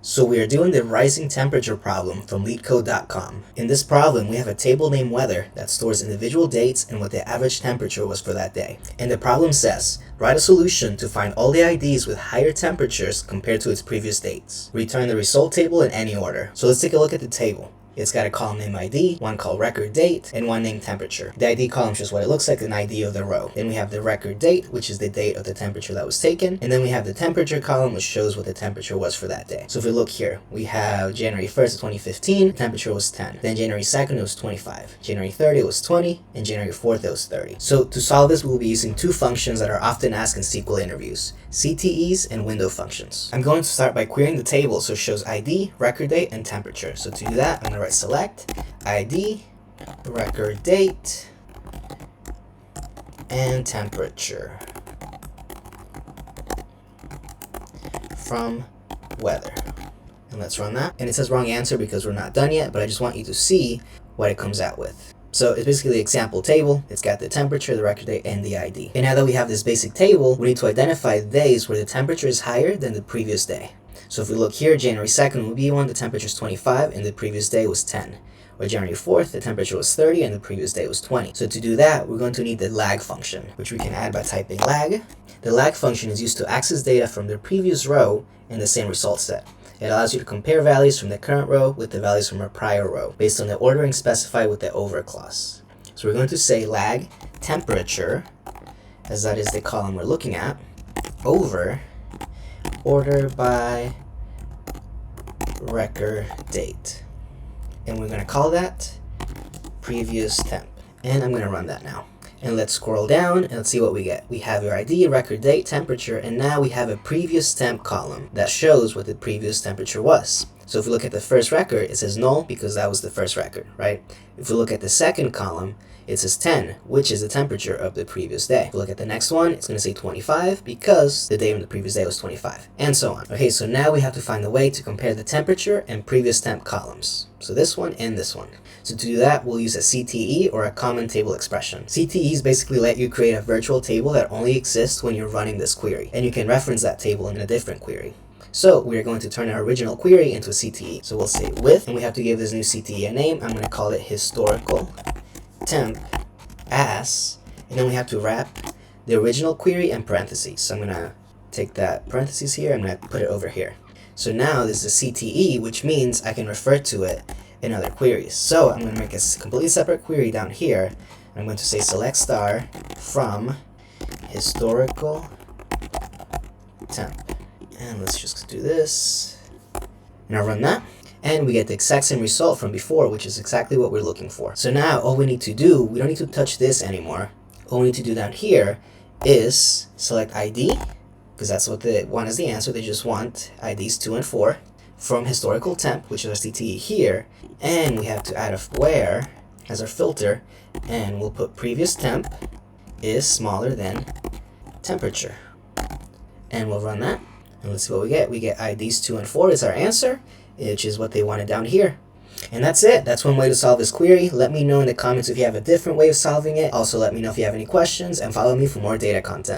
So we are doing the rising temperature problem from LeetCode.com. In this problem, we have a table named weather that stores individual dates and what the average temperature was for that day. And the problem says, write a solution to find all the IDs with higher temperatures compared to its previous dates. Return the result table in any order. So let's take a look at the table. It's got a column named ID, one called record date, and one named temperature. The ID column is just what it looks like, an ID of the row. Then we have the record date, which is the date of the temperature that was taken. And then we have the temperature column, which shows what the temperature was for that day. So if we look here, we have January 1st of 2015, temperature was 10. Then January 2nd, it was 25. January 30th, it was 20. And January 4th, it was 30. So to solve this, we'll be using two functions that are often asked in SQL interviews, CTEs and window functions. I'm going to start by querying the table so it shows ID, record date, and temperature. So to do that, I'm going to write select ID, record date, and temperature from weather. And let's run that. And it says wrong answer because we're not done yet, but I just want you to see what it comes out with. So it's basically the example table. It's got the temperature, the record date, and the ID. And now that we have this basic table, we need to identify the days where the temperature is higher than the previous day. So if we look here, January 2nd will be one, the temperature is 25, and the previous day was 10. Or January 4th, the temperature was 30, and the previous day was 20. So to do that, we're going to need the lag function, which we can add by typing lag. The lag function is used to access data from the previous row in the same result set. It allows you to compare values from the current row with the values from a prior row, based on the ordering specified with the over clause. So we're going to say lag temperature, as that is the column we're looking at, over order by record date. And we're going to call that previous temp. And I'm going to run that now. And let's scroll down and let's see what we get. We have your ID, record date, temperature, and now we have a previous temp column that shows what the previous temperature was. So if we look at the first record, it says null because that was the first record, right? If we look at the second column, it says 10, which is the temperature of the previous day. If we look at the next one, it's going to say 25 because the date of the previous day was 25, and so on. Okay, so now we have to find a way to compare the temperature and previous temp columns. So this one and this one. So to do that, we'll use a CTE or a common table expression. CTEs basically let you create a virtual table that only exists when you're running this query, and you can reference that table in a different query. So we are going to turn our original query into a CTE. So we'll say with, and we have to give this new CTE a name. I'm going to call it historical temp as, and then we have to wrap the original query in parentheses. So I'm going to take that parentheses here, I'm going to put it over here. So now this is a CTE, which means I can refer to it in other queries. So I'm going to make a completely separate query down here. I'm going to say select star from historical temp. And let's just do this. And I'll run that. And we get the exact same result from before, which is exactly what we're looking for. So now all we need to do, we don't need to touch this anymore. All we need to do down here is select ID, because that's what they want as the answer. They just want IDs 2 and 4 from historical temp, which is our CTE here. And we have to add a where as our filter, and we'll put previous temp is smaller than temperature. And we'll run that. And let's see what we get. We get IDs 2 and 4 is our answer, which is what they wanted down here. And that's it. That's one way to solve this query. Let me know in the comments if you have a different way of solving it. Also, let me know if you have any questions, and follow me for more data content.